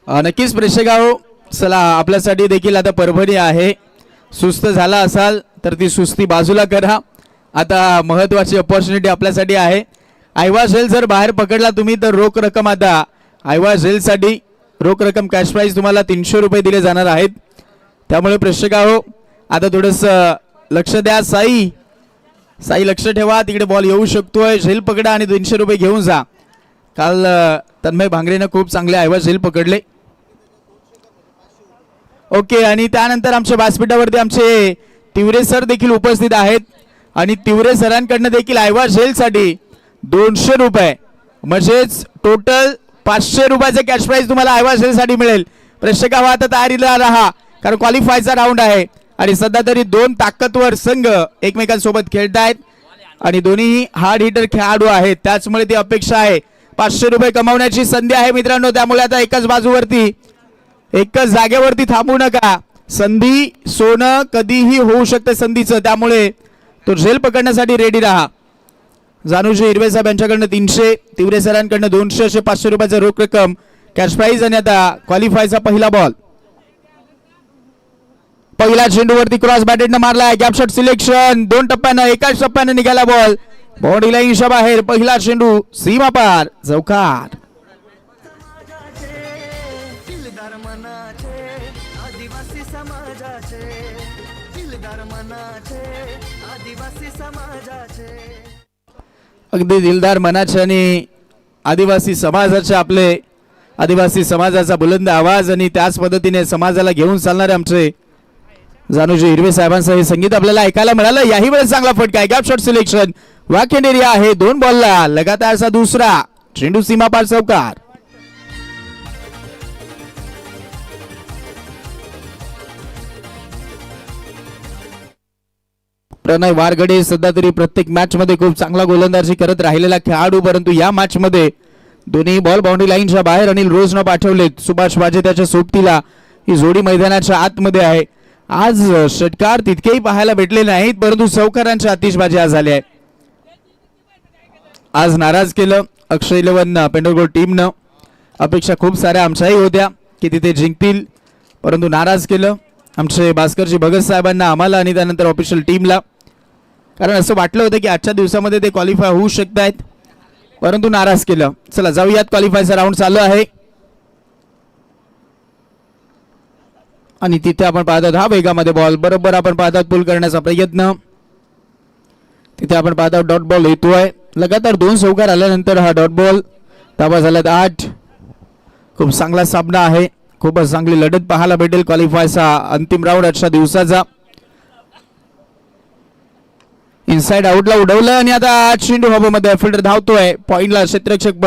नक्कीच प्रेक्षकाहो, चला आपल्यासाठी देखील आता परभणी आहे. सुस्त झाला असाल तर ती सुस्ती बाजूला करा. आता महत्त्वाची अपॉर्च्युनिटी आपल्यासाठी आहे. आयवा झेल जर बाहेर पकडला तुम्ही तर रोख रक्कम, आता आयवा झेलसाठी रोख रक्कम कॅश प्राईज तुम्हाला 300 रुपये दिले जाणार आहेत. त्यामुळे प्रेक्षकाहो आता थोडंसं लक्ष द्या. साई लक्ष ठेवा, तिकडे बॉल येऊ शकतोय. झेल पकडा आणि 200 रुपये घेऊन जा. काल तन्मय भांगरेनं खूप चांगले आयवा झेल पकडले. ओके, आणि त्यानंतर आमच्या व्यासपीठावरती आमचे तिवरे सर देखील उपस्थित आहेत आणि तिवरे सरांकडनं देखील आयवा झेलसाठी 200 रुपये म्हणजेच टोटल 500 रुपयाचं कॅश प्राईज तुम्हाला आयवा झेलसाठी मिळेल. प्रेक्षकांनो आता तयारीला राहा, कारण क्वालिफायचा राऊंड आहे आणि सध्या तरी दोन ताकदवर संघ एकमेकांसोबत खेळत आहेत आणि दोन्ही हार्ड हिटर खेळाडू आहेत. त्याचमुळे ती अपेक्षा आहे 500 रुपये कमावण्याची संधी आहे मित्रांनो. त्यामुळे आता एकाच बाजूवरती एकच जागेवरती थांबू नका. संधी सोनं कधीही होऊ शकते संधीचं, त्यामुळे तो झेल पकडण्यासाठी रेडी राहा. जानूजी हिरवे साहेब यांच्याकडनं 300, तिवरे सरांकडनं 200 असे 500 रुपयाचं रोख रक्कम कॅश प्राईज. आणि आता क्वालिफायचा पहिला बॉल, पहिला चेंडूवरती क्रॉस बॅटेडनं मारलाय. गॅप शॉट सिलेक्शन, 2 टप्प्यानं एकाच टप्प्यानं निघाला बॉल. बॉडी लाईनच्या बाहेर पहिला चेंडू सीमा पार चौकार. अगदी दिलदार मनाचे आणि आदिवासी समाजाचे, आपले आदिवासी समाजाचा बुलंद आवाज आणि त्याच पद्धतीने समाजाला घेऊन चालणारे आमचे जानूजी हिरवे साहेबांचं हे संगीत आपल्याला ऐकायला मिळालं. याही वेळेस चांगला फटका आहे. Gap shot selection, vacant area आहे. 2 बॉलला लगातारचा दुसरा चेंडू सीमा पार चौकार. प्रणय वारगडे सध्या तरी प्रत्येक मॅच मध्ये खूप चांगला गोलंदाजी करत राहिलेला खेळाडू, परंतु या मॅच मध्ये दोन्ही बॉल बाउंड्री लाईनच्या बाहेर अनिल रोजनं पाठवलेत. सुभाष वाजे त्याच्या सोबतीला. ही जोडी मैदानाच्या आतमध्ये आहे. आज षटकार तितकेही पाहायला भेटले नाहीत, परंतु चौकारांची आतिषबाजी आज झाली आहे. आज नाराज केलं अक्षय 11 पेंडरगोड टीमनं. अपेक्षा खूप साऱ्या आमच्याही होत्या की तिथे जिंकतील, परंतु नाराज केलं आमचे भास्करजी भगत साहेबांना, आम्हाला आणि त्यानंतर ऑफिशियल टीमला. कारण असं वाटलं होतं की आजच्या दिवसामध्ये ते क्वालिफाय होऊ शकत आहेत, परंतु नाराज केलं. चला जाऊयात, क्वालिफायचा राऊंड चालू आहे आणि तिथे आपण पाहतात हा वेगामध्ये बॉल बरोबर आपण पाहतात पुल करण्याचा प्रयत्न. तिथे आपण पाहतात डॉट बॉल येतोय. लगातार 2 चौकार आल्यानंतर हा डॉट बॉल. धावा झाल्यात 8. खूप चांगला सामना आहे, खूपच चांगली लढत पाहायला भेटेल क्वालिफायचा अंतिम राऊंड आजच्या दिवसाचा. इनसाइड आउटला उडवलं आणि आता चेंडू हवेमध्ये, फिल्डर धावतोय. पॉइंटला क्षेत्ररक्षक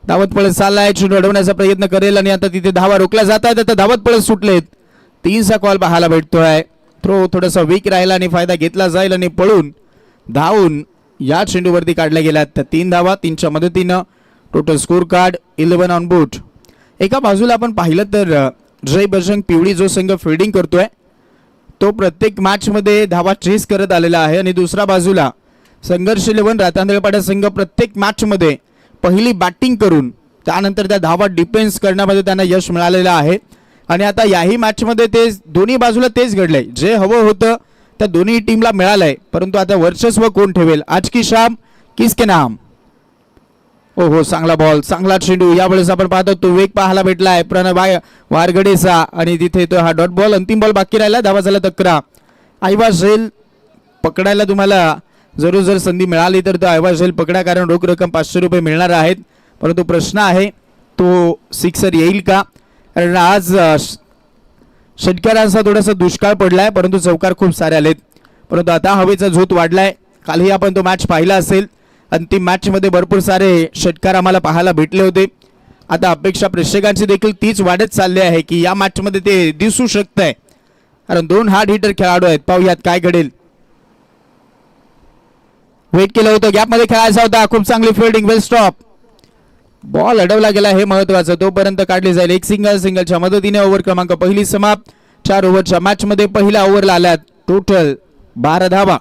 धावत पळत चाललाय, चेंडू अडवण्याचा प्रयत्न करेल आणि आता तिथे धावा रोखल्या जात आहेत. आता धावत पळत सुटलेत. 3चा कॉल पाहायला भेटतोय. थ्रो थोडासा वीक राहिला आणि फायदा घेतला जाईल आणि पळून धावून या चेंडूवरती काढल्या गेल्यात. तर 3 धावा 3च्या मदतीनं total score card 11 on board. एका बाजूला आपण पाहिलं तर जय बजरंग पिवळी जो संघ फिल्डिंग करतोय तो प्रत्येक मॅच मध्ये धावा चेस करत आलेला आहे आणि दुसऱ्या बाजूला संघर्ष 11 रातांदळपाडा संघ प्रत्येक मॅच मध्ये पहिली बॅटिंग करून त्यानंतर त्या धावा डिफेन्स करण्यामध्ये त्यांना यश मिळालेलं आहे. आणि आता याही मॅच मध्ये ते दोन्ही बाजूला तेच घडलंय, जे हवं होतं त्या दोन्ही टीमला मिळालंय, परंतु आता वर्चस्व कोण ठेवेल, आज की शाम किसके नाम. हो चांगला बॉल, चांगला चेंडू. यावेळेस आपण पाहतो तो वेग पाहायला भेटलाय प्रणय वारगडेचा आणि तिथे तो हा डॉट बॉल. अंतिम बॉल बाकी राहिला. धावा झाला 11. आयवा झेल पकडायला तुम्हाला जर संधी मिळाली तर तो आयवा झेल पकडा, कारण रोख रक्कम 500 रुपये मिळणार आहेत. परंतु प्रश्न आहे तो सिक्सर येईल का, कारण आज षटकारांचा थोडासा दुष्काळ पडलाय, परंतु चौकार खूप सारे आलेत. परंतु आता हवेचा झोत वाढलाय. कालही आपण तो मॅच पाहिला असेल. अंतिम मॅच मध्ये भरपूर सारे षटकार आम्हाला पाहायला भेटले होते. आता अपेक्षा प्रेक्षकांची देखील तीच वाढत चालली आहे की या मॅच मध्ये ते दिसू शकतंय, कारण 2 हार्ड हिटर खेळाडू आहेत. पाहूयात काय घडेल. वेट केलं होतं, गॅप मध्ये खेळायचा होता. खूप चांगली फिल्डिंग, वेल स्टॉप. बॉल अडवला गेला हे महत्वाचं, तोपर्यंत काढली जाईल. एक सिंगलच्या मदतीने ओव्हर क्रमांक पहिली समाप्त. 4 ओव्हरच्या मॅच मध्ये पहिल्या ओव्हरला आल्यात टोटल 12 धावा.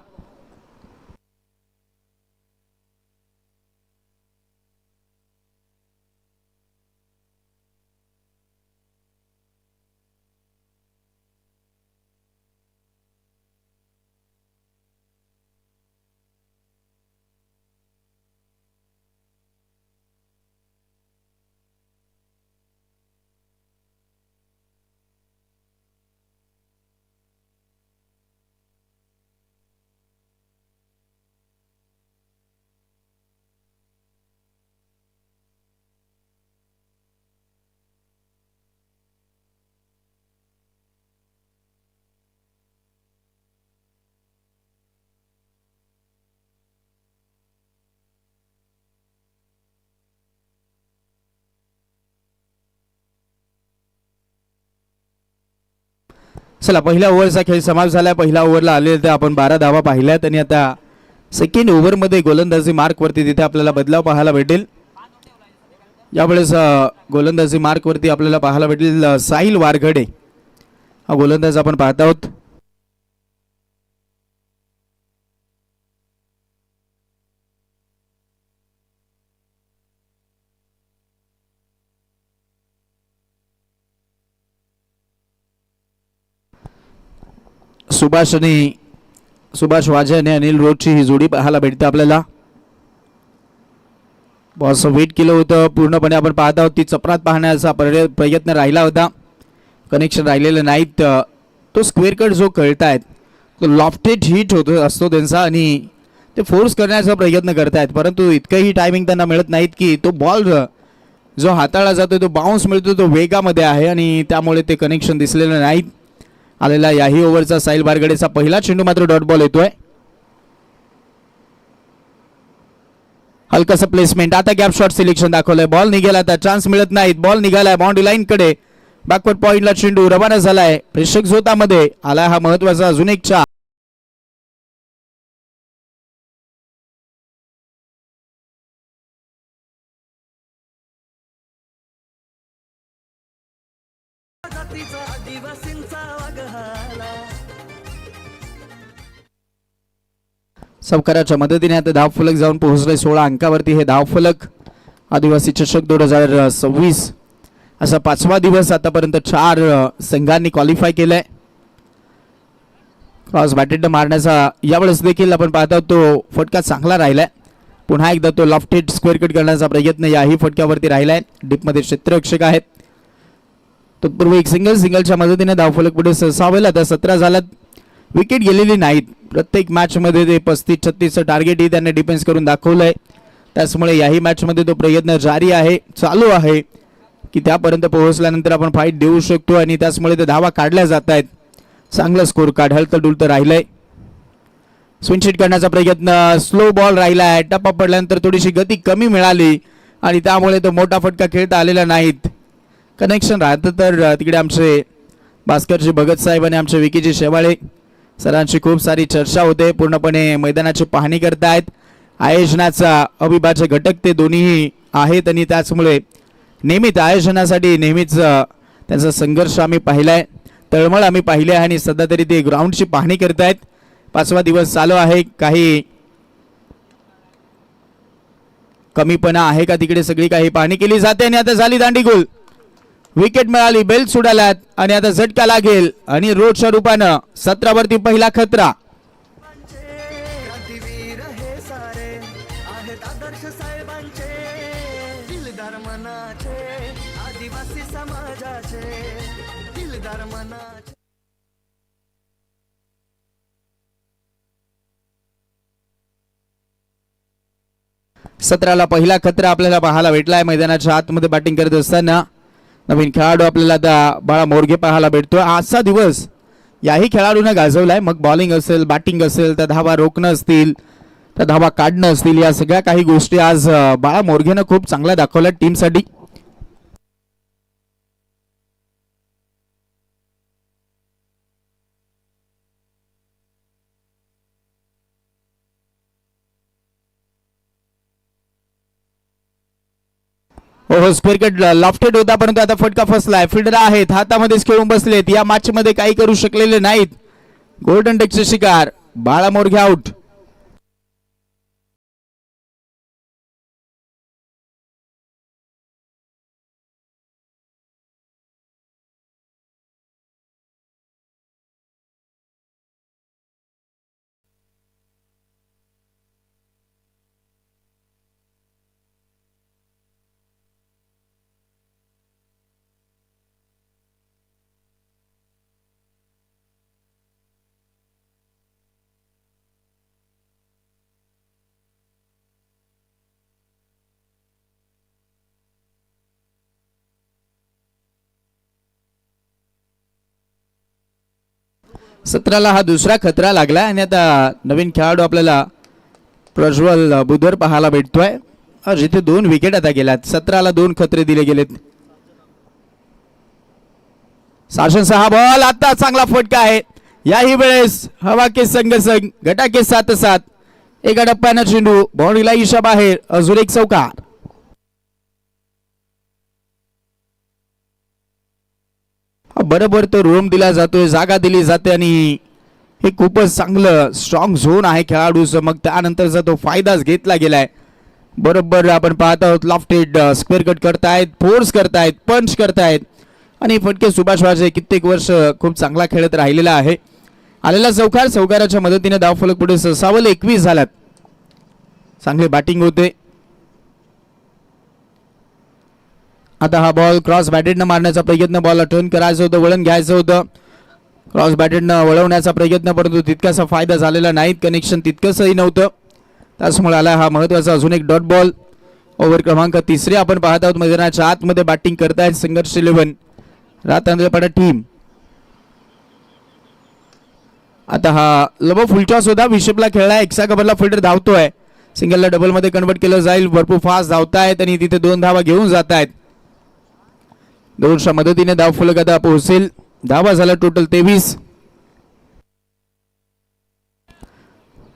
चला पहिल्या ओव्हरचा खेळ समाप्त झाला. पहिल्या ओव्हरला आलेले तर आपण 12 धावा पाहिल्यात आणि आता सेकंड ओव्हरमध्ये गोलंदाजी मार्कवरती तिथे आपल्याला बदलाव पाहायला भेटेल. यावेळेस गोलंदाजी मार्कवरती आपल्याला पाहायला भेटेल साहिल वारघडे हा गोलंदाज आपण पाहत आहोत. सुभाष वाजे आणि अनिल रोडची ही जोडी पाहायला भेटते आपल्याला. बॉस वेट केलं होतं पूर्णपणे आपण पाहत आहोत. ती चपरात पाहण्याचा प्रयत्न राहिला होता, कनेक्शन राहिलेलं नाहीत. तो स्क्वेअर कट जो कळतायत तो लॉफ्टेड हिट होतो असतो त्यांचा आणि ते फोर्स करण्याचा प्रयत्न करतायत, परंतु इतकंही टायमिंग त्यांना मिळत नाहीत की तो बॉल जो हाताळला जातो तो बाउन्स मिळतो तो वेगामध्ये आहे आणि त्यामुळे ते कनेक्शन दिसलेलं नाहीत. आलेला याही ओव्हरचा साहिल वारगडेचा पहिला चेंडू मात्र डॉट बॉल येतोय. हलकासा प्लेसमेंट, आता गॅप शॉट सिलेक्शन दाखवलंय. बॉल निघाला, आता चान्स मिळत नाहीत. बॉल निघालाय बाउंड्री लाईन कडे. बॅकवर्ड पॉइंटला चेंडू रवाना झालाय. प्रेक्षक झोतामध्ये आला हा महत्वाचा अजून एक चाल. सबकराच्या मदतीने आता धावफलक जाऊन पोहोचले 16 अंकावरती. हे धावफलक आदिवासी चषक 2026 असा 5वा दिवस. आतापर्यंत 4 संघांनी क्वालिफाय केलंय. क्रॉस बॅटेड मारण्याचा यावेळेस देखील आपण पाहतो तो फटका चांगला राहिलाय. पुन्हा एकदा तो लॉफ्टेड स्क्वेअर कट करण्याचा प्रयत्न याही फटक्यावरती राहिलाय. डीपमध्ये क्षेत्ररक्षक आहेत. तत्पूर्वी एक सिंगलच्या मदतीने धावफलक पुढे सरसावेल. आता 17 झाल्यात. विकेट गेलेली नाहीत. प्रत्येक मॅचमध्ये ते 35-36 टार्गेटही त्यांनी डिफेन्स करून दाखवलंय. त्याचमुळे याही मॅचमध्ये तो प्रयत्न जारी आहे, चालू आहे की त्यापर्यंत पोहोचल्यानंतर आपण फाईट देऊ शकतो आणि त्याचमुळे ते धावा काढल्या जात आहेत. चांगला स्कोर कार्ड हलतं डुलतं राहिलंय. स्विंगशीट करण्याचा प्रयत्न, स्लो बॉल राहिलाय. टप्पा पडल्यानंतर थोडीशी गती कमी मिळाली आणि त्यामुळे तो मोठा फटका खेळता आलेला नाहीत. कनेक्शन राहतं तर तिकडे आमचे भास्करजी भगत साहेब आणि आमचे विकीजी शेवाळे सरांची खूप सारी चर्चा होते. पूर्णपणे मैदानाची पाहणी करतायत. आयोजनाचा अविभाज्य घटक ते दोन्हीही आहेत आणि त्याचमुळे नेहमीच आयोजनासाठी नेहमीच त्यांचा संघर्ष आम्ही पाहिलाय, तळमळ आम्ही पाहिले आहे आणि सध्या तरी ते ग्राउंडची पाहणी करतायत. 5वा दिवस चालू आहे. काही कमीपणा आहे का तिकडे सगळी काही पाहणी केली जाते आणि आता झाली दांडी गोल. विकेट मिळाली, बेल सुडाल्यात आणि आता झटका लागेल आणि रोडच्या रूपानं 17 वरती पहिला खतरा. सतराला पहिला खतरा आपल्याला पाहायला भेटलाय. मैदानाच्या आतमध्ये बॅटिंग करत असताना नवीन खेळाडू आपल्याला आता बाळा मोरगे पाहायला भेटतोय. आजचा दिवस याही खेळाडूंना गाजवलाय. मग बॉलिंग असेल, बॅटिंग असेल, त्या धावा रोखणं असतील, त्या धावा काढणं असतील, या सगळ्या काही गोष्टी आज बाळा मोरगेनं खूप चांगल्या दाखवल्या टीमसाठी. हो, स्क्वेअर कट लॉफ्टेड होता परंतु आता फटका फसलाय. फिल्डर आहेत, हातामध्येच खेळून बसलेत. या मॅच मध्ये काही करू शकलेले नाहीत. गोल्डन डकचे शिकार. बाळा मोरगे आउट. सतराला हा दुसरा खतरा लागला आणि आता नवीन खेळाडू आपल्याला प्रज्वल बुधर पाहायला भेटतोय. जिथे 2 विकेट आता गेल्यात. 17ला 2 खतरे दिले गेलेत. शासन सहा बॉल आता चांगला फटका आहे याही वेळेस हवा के संग संग गटा के साथ साथ एका टप्प्यानं चेंडू बाउंड्रीला इशा बाहेर अजून एक चौकार. बरोबर तो रोम दिला जातोय जागा दिली जाते आणि हे खूपच चांगलं स्ट्रॉंग झोन आहे खेळाडूचं मग त्यानंतरचा तो फायदाच घेतला गेलाय. बरोबर आपण पाहत आहोत लॉफ्टेड स्क्वेअर कट करतायत फोर्स करतायत पंच करतायत आणि फटके सुभाष वाजे कित्येक वर्ष खूप चांगला खेळत राहिलेला आहे. आलेला चौकार चौकाराच्या मदतीने धावफलक पुढे 21 झाल्यात. चांगली बॅटिंग होते. आता हा बॉल क्रॉस बॅटेडनं मारण्याचा प्रयत्न बॉलला टर्न करायचं होतं वळण घ्यायचं होतं क्रॉस बॅटेडनं वळवण्याचा प्रयत्न परंतु तितकासा फायदा झालेला नाही कनेक्शन तितकंसही नव्हतं त्याचमुळे आला हा महत्वाचा अजून एक डॉट बॉल. ओव्हर क्रमांक 3 आपण पाहत आहोत मैदानाच्या आतमध्ये बॅटिंग करतायत संघर्ष 11 रातांद्रपाडा टीम. आता हा लबो फुलटॉस होता विशेपला खेळला एक्सा कव्हरला फिल्डर धावतोय सिंगलला डबल मध्ये कन्वर्ट केलं जाईल भरपूर फास्ट धावतायत आणि तिथे 2 धावा घेऊन जात आहेत. 2च्या मदतीने धावफलक आता पोहोचेल. धावा झाला टोटल 23.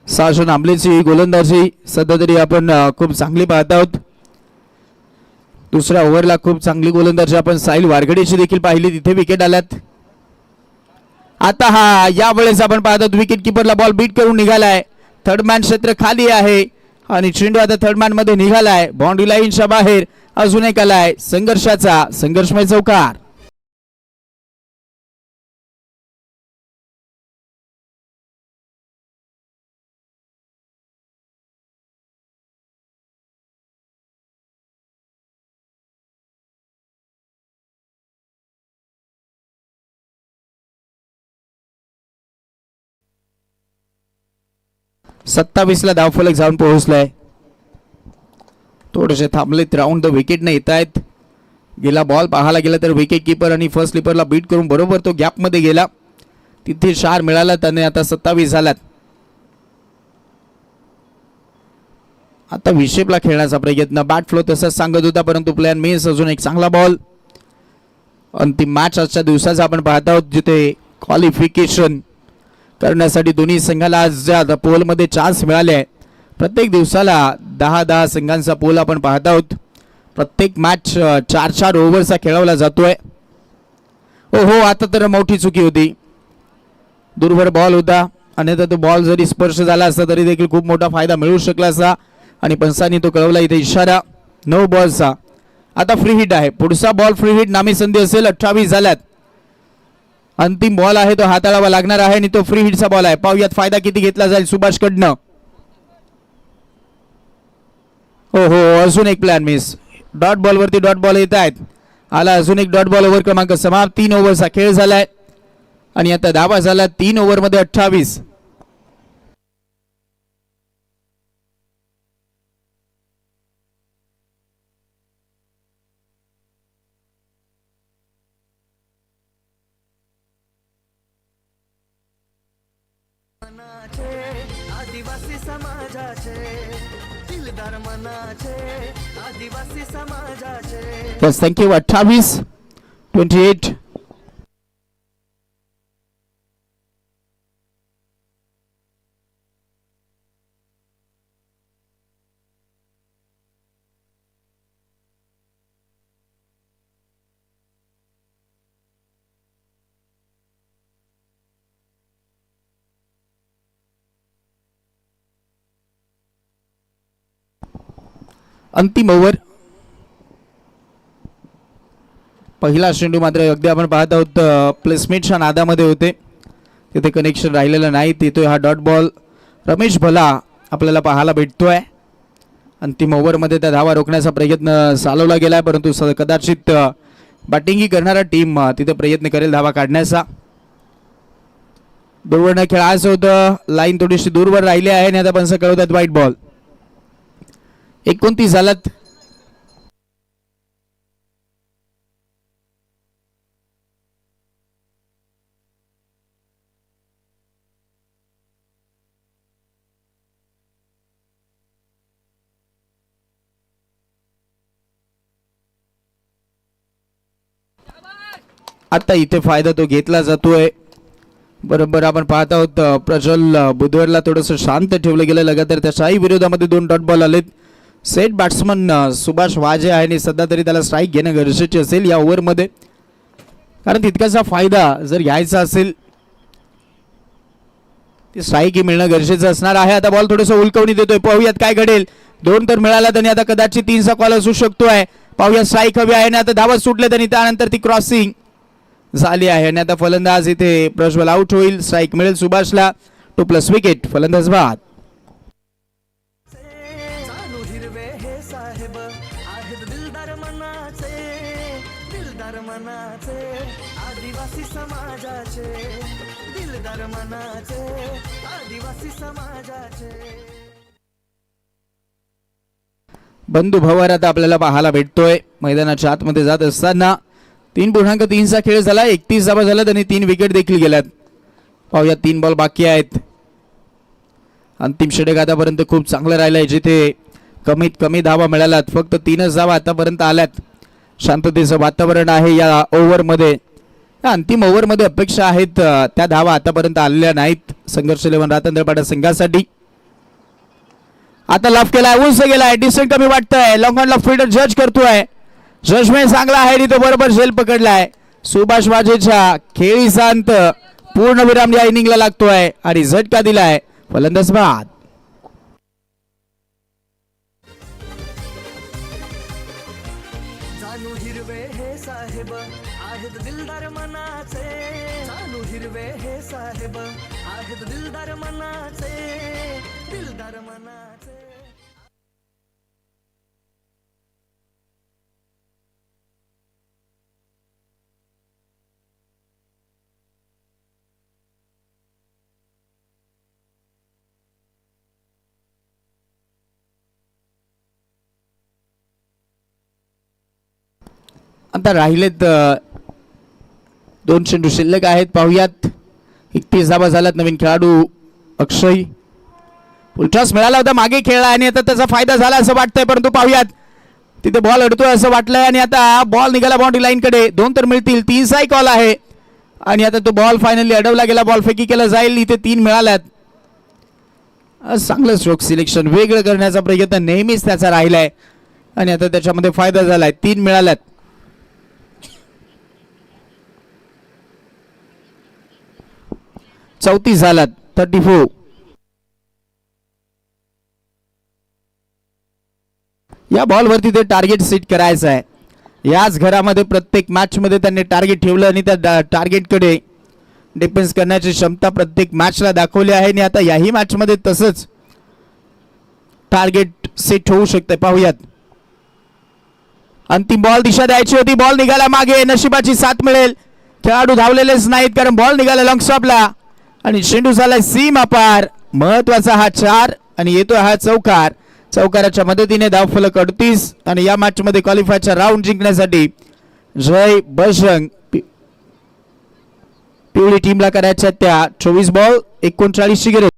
शासन आंबलेची गोलंदाजी सध्या तरी आपण खूप चांगली पाहत आहोत. दुसऱ्या ओव्हरला खूप चांगली गोलंदाजी आपण साहिल वारगडेची देखील पाहिली तिथे विकेट आल्यात. आता हा यावेळेस आपण पाहत आहोत विकेट किपरला बॉल बीट करून निघालाय. थर्ड मॅन क्षेत्र खाली आहे आणि चेंडू आता थर्ड मॅन मध्ये निघालाय बाउंड्री लाईनच्या बाहेर अजून एक आलाय संघर्षाचा संघर्षमय चौकार. ला धावफलक जाऊन पोहोचलाय. थोडेसे थांबलेत राऊंड द विकेट ने येत आहेत. गेला बॉल पाहायला गेला तर विकेट किपर आणि फर्स्ट स्लीपरला बीट करून बरोबर तो गॅप मध्ये गेला तिथे 4 मिळाला त्याने आता 27 झाल्यात. आता विशेपला खेळण्याचा प्रयत्न बॅट फ्लो तसंच सांगत होता परंतु प्लॅन मिस अजून एक चांगला बॉल. अंतिम मॅच आजच्या दिवसाचा आपण पाहत आहोत जिथे क्वालिफिकेशन करण्यासाठी दोन्ही संघाला आज पोल मध्ये चान्स मिळाले आहे. प्रत्येक दिवसाला 10-10 संघांचा पोल आपण पाहत आहोत. प्रत्येक मॅच 4-4 ओव्हरचा खेळवला जातोय. हो आता तर मोठी चुकी होती. दूरवर बॉल होता अन्यथा तो बॉल जरी स्पर्श झाला असता तरी देखील खूप मोठा फायदा मिळू शकला असता आणि पंचांनी तो कळवला इथे इशारा 9 बॉलचा. आता फ्री हिट आहे पुढचा बॉल फ्री हिट नामी संधी असेल. 28 झाल्यात. अंतिम बॉल आहे तो हाताळावा लागणार आहे आणि तो फ्री हिटचा बॉल आहे. पाहूयात फायदा किती घेतला जाईल सुभाष कडनं. हो अजून एक प्लॅन मिस. डॉट बॉल वरती डॉट बॉल येत आहेत. आला अजून एक डॉट बॉल. ओव्हर क्रमांक समाप्त. 3 ओव्हरचा खेळ झालाय आणि आता धावा झाला 3 ओव्हर मध्ये 28. आदिवासी समाजाचे दिलदार मनाचे आदिवासी समाजाचे. बस थँक्यू. 28-28. अंतिम ओव्हर. पहिला चेंडू मात्र अगदी आपण पाहत आहोत प्लेसमेंटच्या नादामध्ये होते तिथे कनेक्शन राहिलेलं नाही. तिथे हा डॉट बॉल रमेश भला आपल्याला पाहायला भेटतोय. अंतिम ओव्हरमध्ये त्या धावा रोखण्याचा प्रयत्न चालवला गेलाय परंतु कदाचित बॅटिंग करणारा टीम तिथे प्रयत्न करेल धावा काढण्याचा. दूरवर खेळायचं होतं. लाईन थोडीशी दूरवर राहिली आहे आणि आता पंच कळवतात वाईट बॉल. 29 झाल्यात. आता इथे फायदा तो घेतला जातोय. बरोबर आपण पाहत आहोत प्रज्वल बुधवारला थोडंसं शांत ठेवलं गेलं लगातार त्याच्याही विरोधामध्ये 2 डॉट बॉल आलेत. सेट बॅट्समन सुभाष वाजे आहे आणि सध्या तरी त्याला स्ट्राईक घेणं गरजेचे असेल या ओव्हरमध्ये, कारण तितकासा फायदा जर घ्यायचा असेल ते स्ट्राईक ही मिळणं गरजेचं असणार आहे. आता बॉल थोडंसं उलकवणी देतोय, पाहूयात काय घडेल. 2 तर मिळाला आणि आता कदाचित 3चा कॉल असू शकतोय. पाहूया स्ट्राईक हवी आहे आणि आता धावत सुटले आणि त्यानंतर ती क्रॉसिंग झाली आहे आणि आता फलंदाज इथे प्रज्वल आउट होईल. स्ट्राईक मिळेल सुभाषला. 2+ विकेट फलंदाज बाद. जानू हिरवे हे साहेब आहेत दिलदार मनाचे आदिवासी समाजाचे, दिलदार मनाचे आदिवासी समाजाचे. बंधू भवर आता आपल्याला पाहायला भेटतोय मैदानाच्या आतमध्ये जात असताना. 3.3चा खेळ झाला, 31 धावा झाल्यात आणि 3 विकेट देखील गेल्यात. पाहूया 3 बॉल बाकी आहेत. अंतिम षटक आतापर्यंत खूप चांगलं राहिलंय, जिथे कमीत कमी धावा मिळाल्यात. फक्त 3च धावा आतापर्यंत आल्यात. शांततेचं वातावरण आहे या ओव्हरमध्ये. या अंतिम ओव्हरमध्ये अपेक्षा आहेत त्या धावा आतापर्यंत आलेल्या नाहीत संघर्ष 11 रातंद्रपाडा संघासाठी. आता लफ केलाय, उंच गेलाय, डिस्टन्स कमी वाटतंय. लॉंग ऑनला फील्डर जज करतोय. जजमेंट चांगला आहे आणि तो बरोबर झेल पकडलाय. सुभाष वाजेच्या खेळीचा अंत पूर्ण विराम या इनिंगला लागतोय आणि झटका दिलाय फलंदाज बाद. जानू हिरवे हे साहेब आहेत दिलदार मनाचे, जानू हिरवे हे साहेब आहेत दिलदार मनाचे, दिलदार मनाचे. आता राहिलेत 2 चेंडू शिल्लक आहेत. पाहुयात 31 धावा झाल्यात. नवीन खेळाडू अक्षय फुलटॉस मिळाला होता, मागे खेळला आणि आता त्याचा फायदा झाला असं वाटतंय. परंतु पाहुयात तिथे बॉल अडतोय असं वाटलंय आणि आता बॉल निघाला बाउंड्री लाईन कडे. 2 तर मिळतील, 3चाही कॉल आहे आणि आता तो बॉल फायनली अडवला गेला. बॉल फेकी केला जाईल. इथे 3 मिळाल्यात. चांगलं स्ट्रोक सिलेक्शन, वेगळं करण्याचा प्रयत्न नेहमीच त्याचा राहिलाय आणि आता त्याच्यामध्ये फायदा झालाय. 3 मिळाल्यात. 34 झालात. 34. या बॉलवरती ते टार्गेट सेट करायचं आहे. याच घरामध्ये प्रत्येक मॅच मध्ये त्यांनी टार्गेट ठेवलं आणि त्या टार्गेटकडे डिफेन्स करण्याची क्षमता प्रत्येक मॅचला दाखवली आहे आणि आता याही मॅच मध्ये तसंच टार्गेट सेट होऊ शकते. पाहूयात. अंतिम बॉल दिशा द्यायची होती, बॉल निघाला मागे. नशिबाची साथ मिळेल. खेळाडू धावलेलेच नाहीत कारण बॉल निघाला लॉंग स्टॉपला आणि चेंडू झालाय सीमा पार. महत्वाचा हा 4 आणि येतोय हा चौकार. चौकाराच्या मदतीने धावफलक 38 आणि या मॅच मध्ये क्वालिफायरचा राऊंड जिंकण्यासाठी जय बजरंग पिवळी टीमला करायच्या त्या 24 बॉल 39 ची गरज.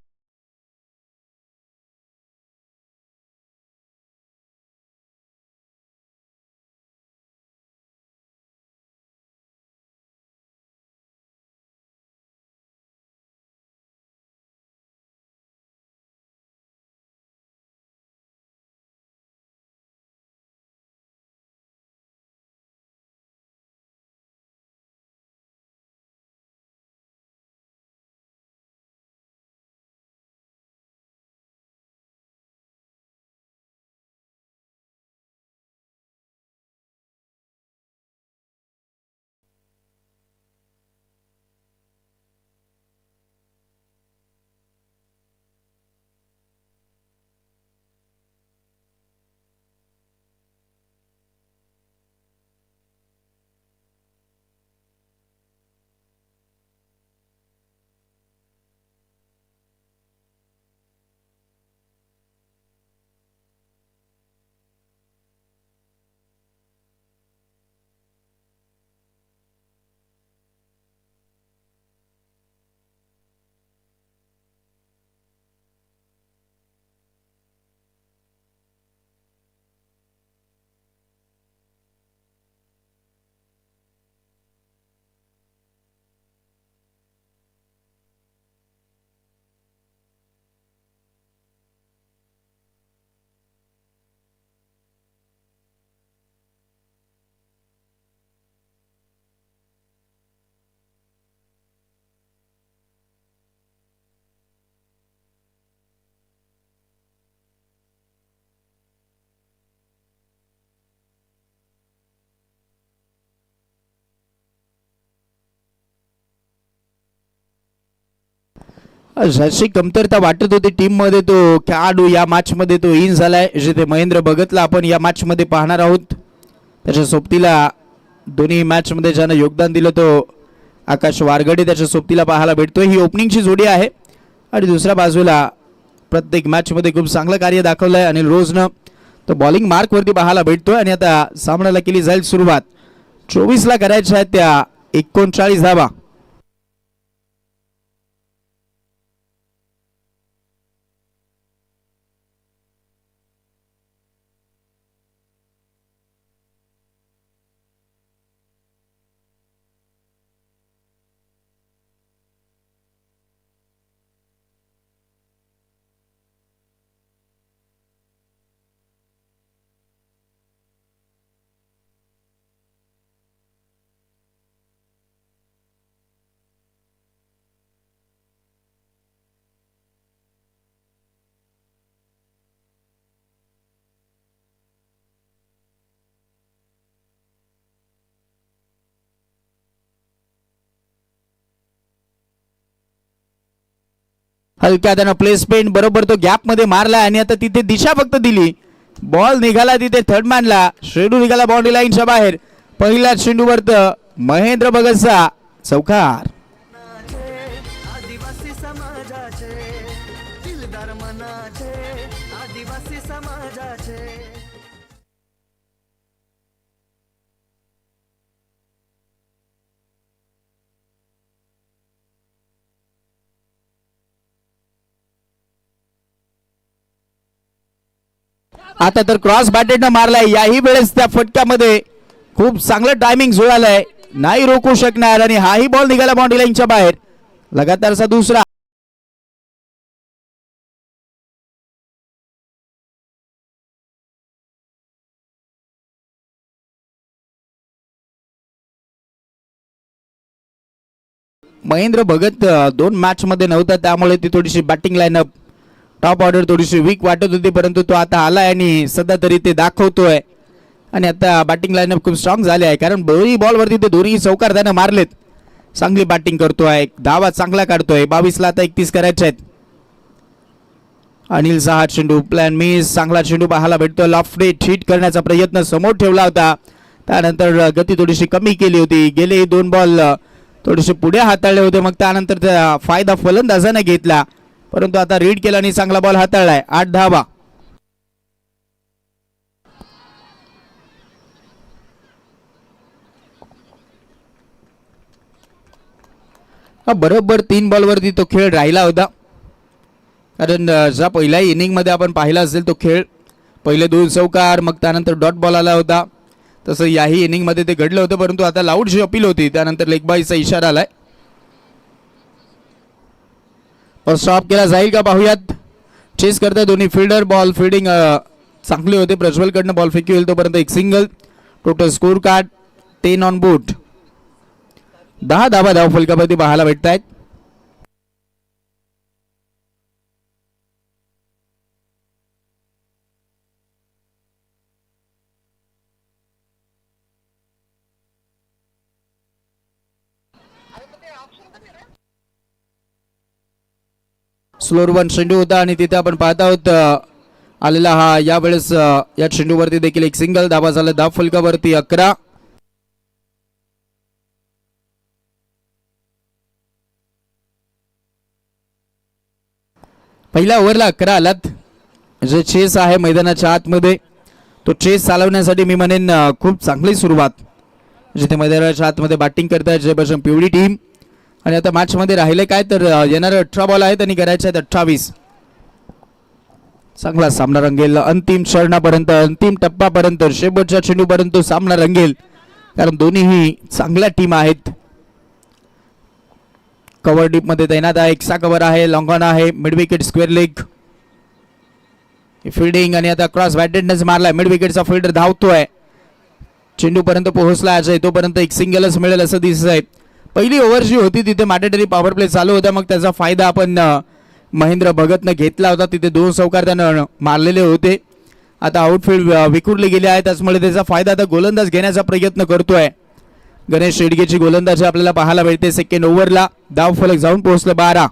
जशी कमतरता वाटत होती टीम मध्ये तो खेळाडू या मॅच मध्ये तो इन झालाय, जिथे महेंद्र भगतला आपण या मॅच मध्ये पाहणार आहोत. त्याच्या सोबतीला दोन्ही मॅच मध्ये ज्यानं योगदान दिलं तो आकाश वारगडे त्याच्या सोबतीला पाहायला भेटतोय. ही ओपनिंगची जोडी आहे आणि दुसऱ्या बाजूला प्रत्येक मॅच मध्ये खूप चांगलं कार्य दाखवलंय अनिल रोजनं. तो बॉलिंग मार्क वरती पाहायला भेटतोय आणि आता सामन्याला केली जाईल सुरुवात. 24 ला करायच्या आहेत त्या 39 धावा. हलक्या त्यानं प्लेसमेंट बरोबर तो गॅप मध्ये मारला आणि आता तिथे दिशा फक्त दिली. बॉल निघाला तिथे थर्ड मॅनला, शेडू निघाला बाउंड्री लाईनच्या बाहेर. पहिल्याच चेंडूवर महेंद्र भगतचा चौकार. आदिवासी समाजाचे दिलदार मनाचे आदिवासी समाजाचे. आता तर क्रॉस बॅटेडनं मारलाय. याही वेळेस त्या फटक्यामध्ये खूप चांगलं टायमिंग जुळालंय, नाही रोखू शकणार आणि हाही बॉल निघाला बाउंड्री लाईनच्या बाहेर. लगातारचा दुसरा. महेंद्र भगत 2 मॅच मध्ये नव्हता, त्यामुळे ती थोडीशी बॅटिंग लाईनअप टॉप ऑर्डर थोडीशी वीक वाटत होती, परंतु तो आता आलाय आणि सध्या तरी ते दाखवतोय. आणि आता बॅटिंग लाईनअप खूप स्ट्रॉंग झाले आहे, कारण दोन्ही बॉलवरती ते दोन्ही चौकार त्यानं मारलेत. चांगली बॅटिंग करतोय, धावा चांगला काढतोय. 22 ला आता 31 करायचे आहेत. अनिल सहा चेंडू प्लॅन मिस. चांगला चेंडू पाहायला भेटतो. लॉफ्ट हिट करण्याचा प्रयत्न समोर ठेवला होता, त्यानंतर गती थोडीशी कमी केली होती. गेले 2 बॉल थोडेसे पुढे हाताळले होते, मग त्यानंतर त्या फायदा फलंदाजाने घेतला, परंतु आता रीड केला आणि चांगला बॉल हाताळलाय. 8 धावा. बरोबर 3 बॉलवरती तो खेळ राहिला होता, कारण ज्या पहिल्या इनिंग मध्ये आपण पाहिला असेल तो खेळ, पहिले 2 चौकार मग त्यानंतर डॉट बॉल आला होता, तसं याही इनिंग मध्ये ते घडलं होतं. परंतु आता लाऊड जी अपील होती त्यानंतर लेग बायचा इशारा आलाय. स्टॉप केला जाईल का पाहूयात. चेस करताय दोन्ही फिल्डर. बॉल फिल्डिंग चांगले होते. प्रज्वल कडनं बॉल फेकी होईल तोपर्यंत एक single. Total score card 10 on board. 10 धावा धाव फलकावरती पाहायला भेटत आहेत. स्लोअर 1 चेंडू होता आणि तिथे आपण पाहत आहोत आलेला हा यावेळेस या चेंडूवरती देखील एक सिंगल. धावा झाला धाव फलकावरती 11. पहिल्या ओव्हरला 11 आलात. जे चेस आहे मैदानाच्या आतमध्ये, तो चेस चालवण्यासाठी मी म्हणेन खूप चांगली सुरुवात. जिथे मैदानाच्या आतमध्ये बॅटिंग करताय जयप्रकाश पिवळी टीम. आणि आता मॅच मध्ये राहिले काय तर येणारे 18 बॉल आहेत आणि करायचे आहेत 28. चांगला सामना रंगेल. अंतिम चरणापर्यंत, अंतिम टप्प्यापर्यंत, शेवटच्या चेंडूपर्यंत सामना रंगेल, कारण दोन्हीही चांगल्या टीम आहेत. कव्हर डीप मध्ये तैनात आहे. एक्सा कव्हर आहे, लॉंग ऑन आहे, mid wicket square leg fielding. आणि आता क्रॉस बॅटेडनेच मारलाय. मिड विकेटचा फिल्डर धावतोय, चेंडू पर्यंत पोहोचला आहे. तोपर्यंत एक सिंगलच मिळेल असं दिसत आहे. पहिली ओव्हर जी होती तिथे मॅन्डेटरी पॉवर प्ले चालू होता, मग त्याचा फायदा आपण महेंद्र भगतनं घेतला होता. तिथे 2 चौकार त्यानं मारलेले होते. आता आउटफील्ड विखुरले गेले आहे, त्याचमुळे त्याचा फायदा आता गोलंदाज घेण्याचा प्रयत्न करतोय. गणेश शेडगेची गोलंदाजी आपल्याला पाहायला मिळते. सेकंड ओव्हरला धाव फलक जाऊन पोहोचलं 12.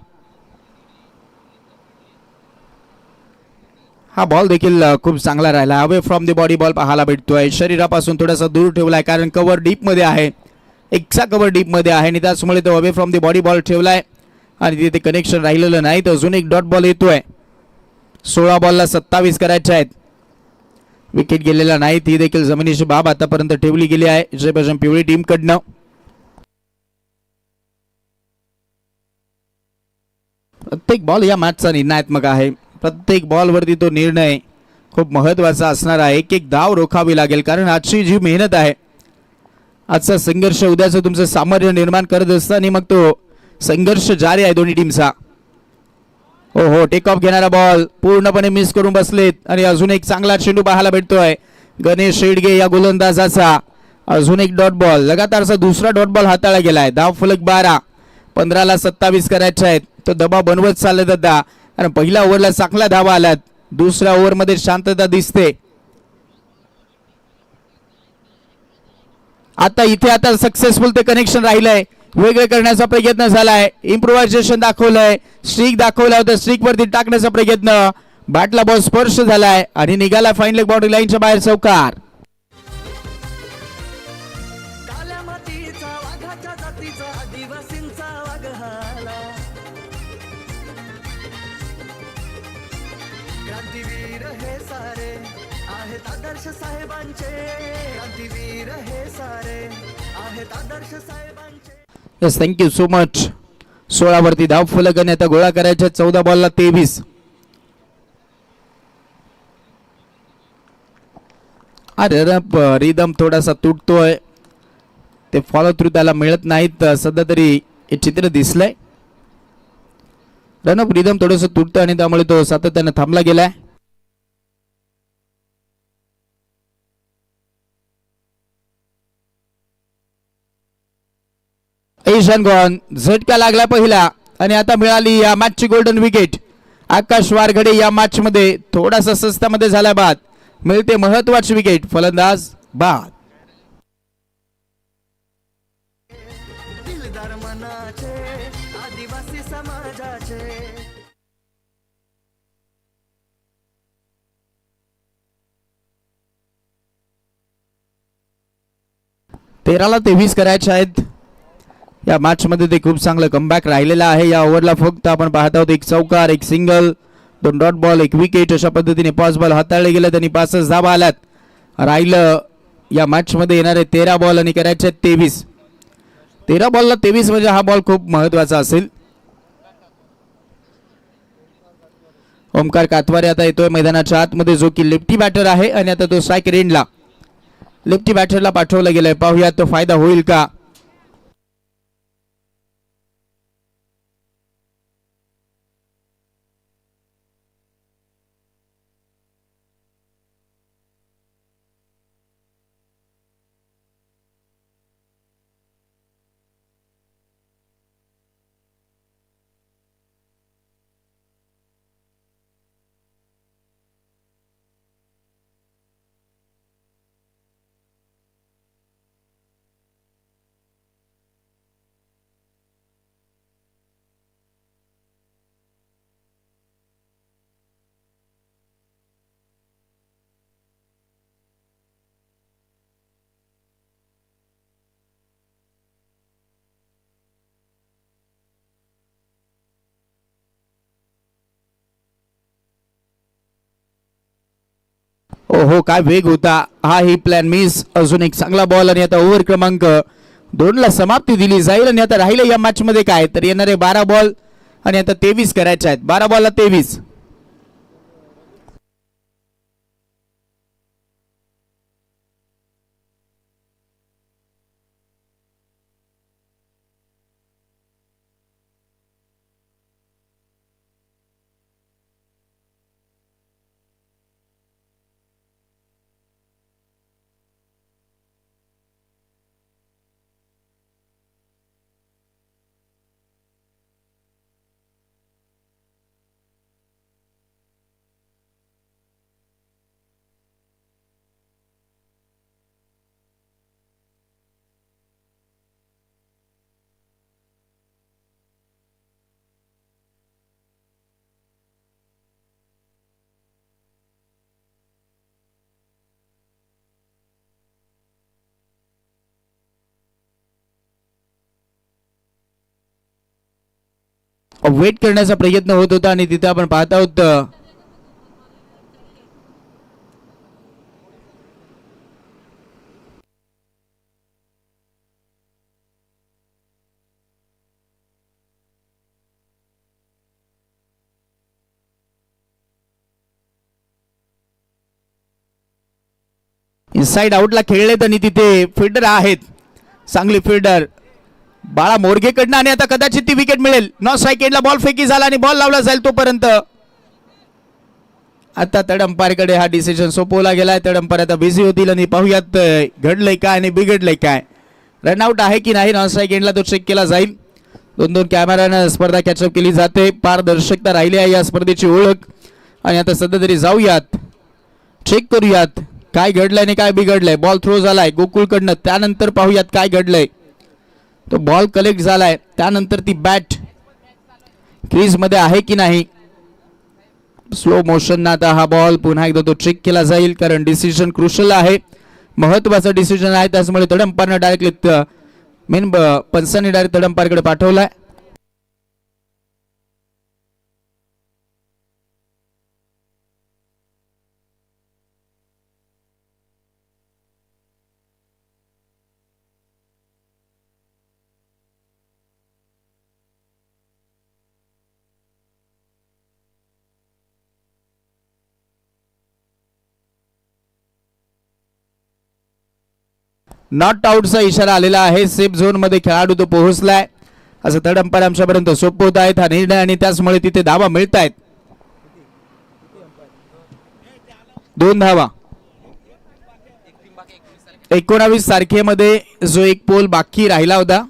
हा बॉल देखील खूप चांगला राहिला. Away from the body ball पाहायला भेटतोय. शरीरापासून थोडासा दूर ठेवलाय कारण कव्हर डीप मध्ये आहे. एकचा कव्हर डीप मध्ये आहे आणि त्याचमुळे तो away from the body ball ठेवलाय आणि तिथे कनेक्शन राहिलेलं नाही. तर अजून एक डॉट बॉल येतोय. 16 बॉलला 27 करायचे आहेत. विकेट गेलेला नाही. ती देखील जमिनीची बाब आतापर्यंत ठेवली गेली आहे जयभजन पिवळी टीम कडनं. प्रत्येक बॉल या मॅचचा निर्णयात्मक आहे. प्रत्येक बॉलवरती तो निर्णय खूप महत्वाचा असणार आहे. एक एक धाव रोखावी लागेल कारण आजची जी मेहनत आहे, आजचा संघर्ष उद्याचं तुमचं सामर्थ्य निर्माण करत असतं आणि मग तो संघर्ष जारी आहे दोन्ही टीमचा. हो हो, टेक ऑफ घेणारा बॉल पूर्णपणे मिस करून बसलेत आणि अजून एक चांगला चेंडू पाहायला भेटतोय गणेश शेडगे या गोलंदाजाचा. अजून एक डॉट बॉल, लगातारचा दुसरा डॉट बॉल हाताळला गेलाय. धाव फलक 12, 15ला 27 करायचे आहेत. तो दबाव बनवत चालत होता आणि पहिल्या ओव्हरला चांगला धावा आल्यात. दुसऱ्या ओव्हरमध्ये शांतता दिसते. आता इथे आता सक्सेसफुल ते कनेक्शन राहिलंय. वेगळे करण्याचा प्रयत्न झालाय. इम्प्रोव्हायझेशन दाखवलंय. स्ट्रीक दाखवला होता. स्ट्रीक वरती टाकण्याचा प्रयत्न. बॅटला बॉल स्पर्श झालाय आणि निघाला फाईन लेग बाउंड्री लाईनच्या बाहेर चौकार. काल्या मातीचा वाघाच्या जातीचा आदिवासींचा वाघहाला. क्रांतीवीर हे सारे आहेत आदर्श साहेबांचे. क्रांतीवीर हे सारे आहेत आदर्श साहेबांचे. Yes, thank you so much. 16 वरती धाव फलक आणि आता गोळा करायच्या 14 बॉलला 23. अरे रिदम थोडासा तुटतोय. ते फॉलो थ्रू त्याला मिळत नाहीत. सध्या तरी हे चित्र दिसलंय. रनअप रिदम थोडंसं तुटतं आणि त्यामुळे तो सातत्याने थांबला गेलाय. ईशान गॉन झटका लागला पहिला आणि आता मिळाली या मॅचची गोल्डन विकेट. आकाश वारघडे या मॅच मध्ये थोडासा सस्त्यामध्ये झाला बाद. मिळते महत्वाची विकेट. फलंदाज बाद. दिलदार मनाचे आदिवासी समाजाचे. 13ला 23 करायचे आहेत. या मॅच मध्ये ते खूप चांगलं कमबॅक राहिलेलं आहे. या ओव्हरला फक्त आपण पाहत आहोत एक चौकार, एक सिंगल, 2 डॉट बॉल, एक विकेट. अशा पद्धतीने 5 बॉल हाताळले गेले आणि 5 धावा आल्यात. राहिलं या मॅच मध्ये येणारे 13 बॉल आणि करायचे 23. 13 बॉलला 23 म्हणजे हा बॉल खूप महत्वाचा असेल. ओमकार कातवारे आता येतोय मैदानाच्या आतमध्ये, जो की लेफ्टी बॅटर आहे आणि आता तो स्ट्राईक रेंजला लेफ्टी बॅटरला पाठवलं गेलंय. पाहूया तो फायदा होईल का. ओहो, काय वेग होता. हा ही प्लॅन मिस. अजून एक चांगला बॉल आणि आता ओव्हर क्रमांक 2 ला समाप्ती दिली जाईल. आणि आता राहिलं या मॅच मध्ये काय तर येणारे 12 बॉल आणि आता 23 करायचे आहेत. 12 बॉलला 23. वेट करण्याचा प्रयत्न होत होता आणि तिथे आपण पाहत आहोत इनसाइड आउटला खेळलेत आणि तिथे फिल्डर आहेत, चांगली फिल्डर बाळा मोरगेकडनं आणि आता कदाचित ती विकेट मिळेल. नॉन स्ट्राईक एंडला बॉल फेकी झाला आणि बॉल लावला जाईल तोपर्यंत आता थर्ड अंपायरकडे हा डिसिजन सोपवला गेलाय. थर्ड अंपायर आता बिझी होतील आणि पाहूयात घडलंय काय आणि बिघडलंय काय. रनआउट आहे की नाही नॉन स्ट्राईक एंडला तो चेक केला जाईल. 2-2 कॅमेरानं स्पर्धा कॅचअप केली जाते. पारदर्शकता राहिली आहे या स्पर्धेची ओळख. आणि आता सध्या तरी जाऊयात, चेक करूयात काय घडलंय आणि काय बिघडलंय. बॉल थ्रो झालाय गोकुळकडनं, त्यानंतर पाहूयात काय घडलंय. तो बॉल कलेक्ट झालाय, त्यानंतर ती बॅट क्रीज मध्ये आहे की नाही. स्लो मोशन आता हा बॉल पुन्हा एकदा तो चेक केला जाईल, कारण डिसिजन क्रुशल आहे, महत्वाचा डिसिजन आहे. त्यामुळे थर्ड अंपायरने डायरेक्टली मेन पंचांनी डायरेक्ट थर्ड अंपायरकडे पाठवलाय. नॉट आउटचा इशारा आलेला आहे. सेफ झोन मध्ये खेळाडू तो पोहोचलाय असं थर्ड अंपायर आमच्यापर्यंत सोपवत आहेत हा निर्णय आणि त्याचमुळे तिथे धावा मिळत आहेत. 2 धावा 19 तारखेमध्ये जो एक पोल बाकी राहिला होता,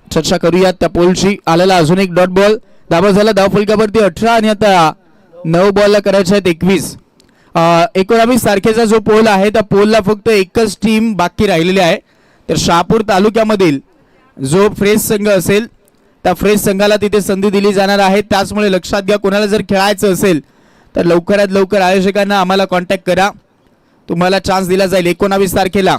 चर्चा करूयात त्या पोलची. आलेला अजून एक डॉट बॉल, धावा झाला धाव फलकावरती 18 आणि आता 9 बॉलला करायचे आहेत 21. 19 तारखेचा जो पोल आहे त्या पोलला फक्त एकच टीम बाकी राहिलेली आहे. तर शहापूर तालुक्यामधील जो फ्रेश संघ असेल त्या फ्रेश संघाला तिथे संधी दिली जाणार आहे. त्याचमुळे लक्षात घ्या, कोणाला जर खेळायचं असेल तर लवकरात लवकर आयोजकांना आम्हाला कॉन्टॅक्ट करा, तुम्हाला चान्स दिला जाईल. 19 तारखेला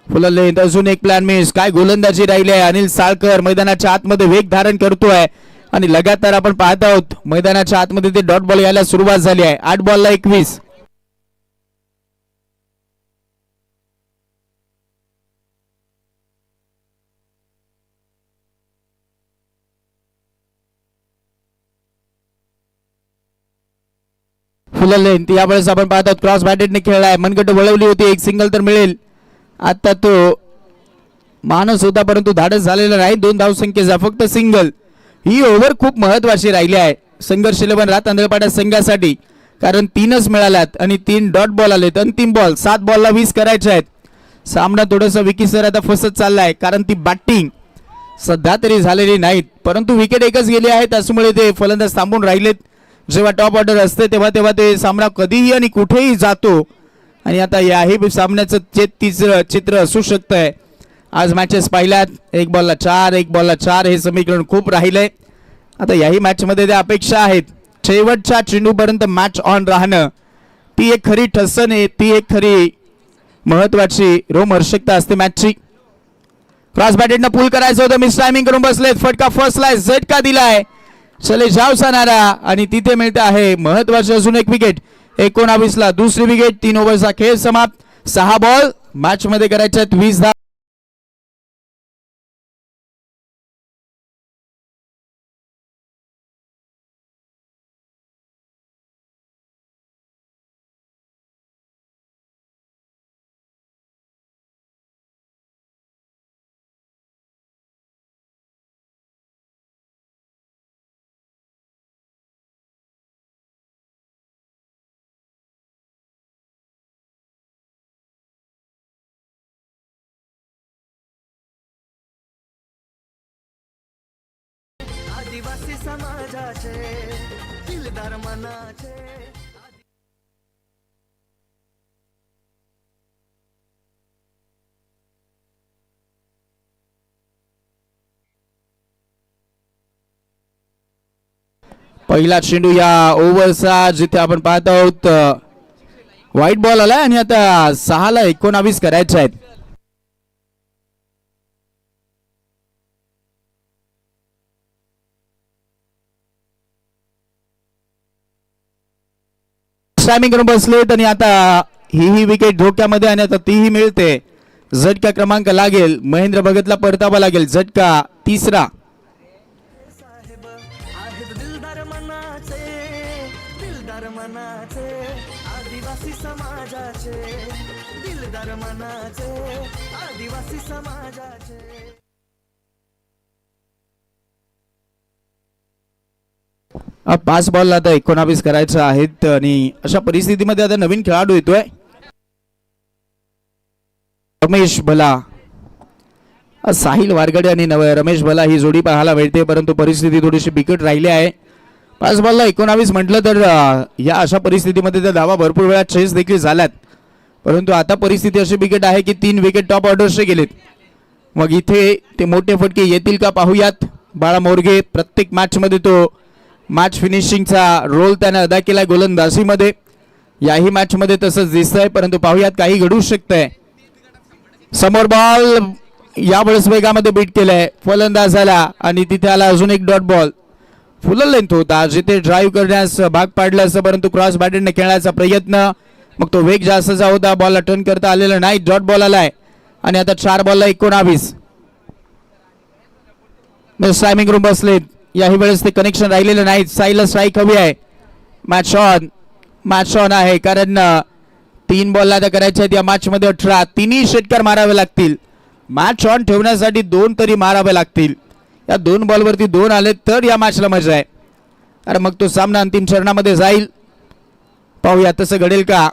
फुलले अजून एक प्लॅन मिस. काय गोलंदाजी राहिली आहे. अनिल साळकर मैदानाच्या आतमध्ये वेग धारण करतोय आणि लगातार आपण पाहत आहोत मैदानाच्या आतमध्ये ते डॉट बॉल यायला सुरुवात झाली आहे. 8 बॉलला 21. फुलले यावेळेस आपण पाहत आहोत क्रॉस बॅटेडने खेळलाय, मनगट वळवली होती, एक सिंगल तर मिळेल. आता तो माणूस होता परंतु धाडस झालेला नाही. 2 धावसंख्येचा फक्त सिंगल. ही ओव्हर खूप महत्वाची राहिली आहे संघर्ष 11 तांदळपाडा संघासाठी, कारण 3च मिळाल्यात आणि 3 डॉट बॉल आलेत. अंतिम बॉल 7 बॉलला 20 करायचे आहेत. सामना थोडासा विकीसर आता फसत चाललाय, कारण ती बॅटिंग सध्या तरी झालेली नाहीत, परंतु विकेट एकच गेली आहे. त्यामुळे ते फलंदाज थांबून राहिलेत. जेव्हा टॉप ऑर्डर असते तेव्हा तेव्हा ते सामना कधीही आणि कुठेही जातो आणि आता याही सामन्याचं तिसरं चित्र असू शकतंय. आज मॅचेस पाहिल्यात, 1 बॉलला 4 1 बॉलला 4 हे समीकरण खूप राहिलंय. आता याही मॅच मध्ये त्या अपेक्षा आहेत शेवटच्या चेंडूपर्यंत मॅच ऑन राहणं. ती एक खरी ठसन आहे, ती एक खरी महत्वाची रोमहर्षकता असते मॅचची. क्रॉस बॅटेडनं पूल करायचं होतं, मिस टायमिंग करून बसलेत. फटका फसलाय, झटका दिलाय, चले जाव सानारा आणि तिथे मिळते आहे महत्वाची अजून एक विकेट. 19 ला दुसरी विकेट. 3 ओव्हरचा खेळ समाप्त. 6 बॉल मॅच मध्ये करायचे 20 धावा. आदिवासी समाजाचे दिलदार मनाचे. पहिला चेंडू या ओव्हरचा, जिथे आपण पाहत आहोत व्हाईट बॉल आलाय आणि आता 6 ला 19 करायचे आहेत. स्ट्रायमिंग करून बसलेत आणि आता ही विकेट धोक्यामध्ये आणि आता तीही मिळते. झटका क्रमांक लागेल महेंद्र भगतला परतावा लागेल. झटका तिसरा. साहेब आहेत दिलदार मनाचे, दिलदार मनाचे, आदिवासी समाजाचे, दिलदार मनाचे, आदिवासी समाजाचे. 5 बॉलला आता 19 करायचं आहेत आणि अशा परिस्थितीमध्ये आता नवीन खेळाडू येतोय रमेश भला. साहिल वारगडे आणि रमेश भला ही जोडी पाहायला मिळते, परंतु परिस्थिती थोडीशी बिकट राहिली आहे. 5 बॉलला 19 म्हटलं तर या अशा परिस्थितीमध्ये त्या धावा भरपूर वेळा चेस देखील झाल्यात, परंतु आता परिस्थिती अशी बिकट आहे की 3 विकेट टॉप ऑर्डरचे गेलेत. मग इथे ते मोठे फटके येतील का पाहूयात. बाळा मोरगे प्रत्येक मॅचमध्ये तो मॅच फिनिशिंगचा रोल त्याने अदा केला गोलंदाजीमध्ये. याही मॅचमध्ये तसंच दिसतंय, परंतु पाहूयात काही घडू शकतंय. समोर बॉल यावेळेस वेगामध्ये बीट केलाय फलंदाजाला आणि तिथे आला अजून एक डॉट बॉल. फुल लेंथ होता जिथे ड्राईव्ह करण्यास भाग पाडलं असं, परंतु क्रॉस बॅटने खेळण्याचा प्रयत्न, मग तो वेग जास्तचा होता, बॉलला टर्न करता आलेला नाही. डॉट बॉल आलाय आणि आता 4 बॉलला 19. स्ट्रायमिंग रूम बसलेत. याही वेळेस ते कनेक्शन राहिलेलं नाही. साईला स्ट्राईक हवी आहे. मॅच ऑन आहे कारण 3 बॉलला आता करायचे आहेत या मॅच मध्ये 18. तिन्ही षटकार मारावे लागतील. मॅच ऑन ठेवण्यासाठी 2 तरी मारावे लागतील. या 2 बॉलवरती 2 आले तर या मॅचला मजा आहे, अरे मग तो सामना अंतिम चरणामध्ये जाईल. पाहूया तसं घडेल का.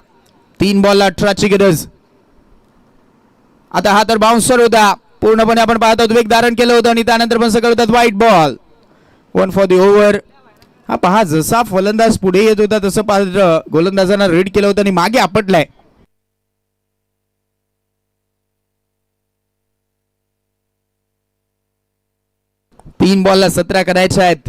3 बॉलला 18ची गरज. आता हा तर बाउन्सर होता, पूर्णपणे आपण पाहत आहोत वेग धारण केलं होतं आणि त्यानंतर पण सगळं होतात white ball. 1 for the over. हा पहा जसा फलंदाज पुढे येत होता तसं पाहिलं गोलंदाजांना रीड केलं होतं आणि मागे आपटलाय. तीन बॉलला 17 करायचे आहेत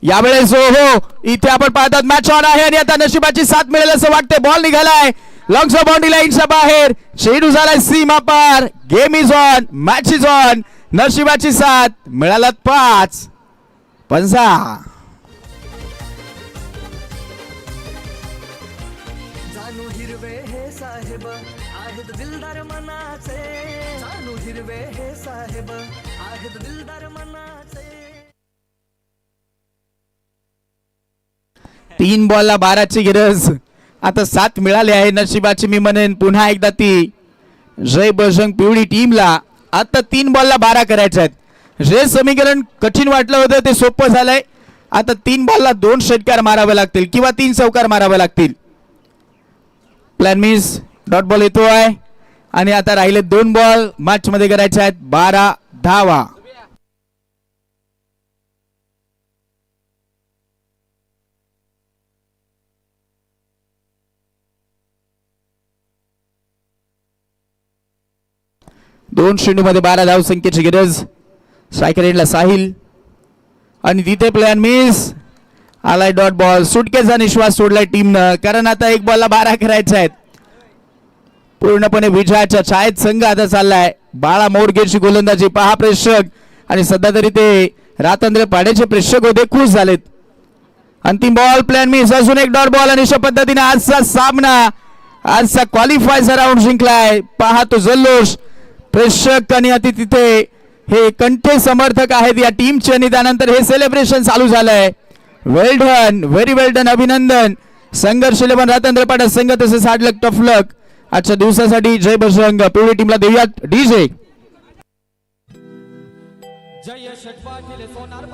यावेळेस. हो इथे आपण पाहतात मॅच ऑन आहे आणि आता नशिबाची साथ मिळेल असं वाटते. बॉल निघालाय लॉंग बाउंड्री लाईनच्या बाहेर. चेंडू झालाय सीमा पार. Game is on, match is on. नशिबाची साथ मिळाला 5 पंजा. जानू हिरवे हे साहेब आहेत दिलदार मनाचे, जानू हिरवे हे साहेब आहेत दिलदार मनाचे. 3 बॉलला 12ची गरज. आता 7 मिळाले आहे नशिबाची. मी म्हणेन पुन्हा एकदा ती जय बजरंग पिवळी टीमला. आता 3 बॉलला 12 करायचे आहेत. जे समीकरण कठीण वाटलं होतं ते सोपं झालंय. आता 3 बॉलला 2 षटकार मारावे लागतील किंवा 3 चौकार मारावे लागतील. Plan miss. डॉट बॉल येतोय आणि आता राहिले 2 बॉल मॅच मध्ये करायचे आहेत 12 धावा. दोन 0 12 धाव संख्येची गरज. स्ट्रायकर एंडला साहिल आणि तिथे प्लॅन मिस. आलाय डॉट बॉल. सुटकेचा निश्वास सोडलाय टीमनं, कारण आता 1 बॉलला 12 करायचे आहेत. पूर्णपणे विजयाच्या छायेत संघ आता चाललाय. बाळा मोरगेची गोलंदाजी पहा प्रेक्षक, आणि सध्या तरी ते रातंद्र पाड्याचे प्रेक्षक होते खुश झालेत. अंतिम बॉल प्लॅन मिस. अजून एक डॉट बॉल आणि अशा पद्धतीने आजचा सामना, आजचा क्वालिफायचा राऊंड जिंकलाय. पहा तो जल्लोष प्रेक्षक आणि अति तिथे हे कंठे समर्थक आहेत या टीमचे आणि त्यानंतर हे सेलिब्रेशन चालू झालंय. वेल डन, व्हेरी वेल डन. अभिनंदन. संघर्ष 11 रातंद्र पाडा संघ तसेच हार्ड लक टफ लक आजच्या दिवसासाठी जय बजरंग पिवळी टीमला देऊयात डीजे. जय षटपा केले सोनार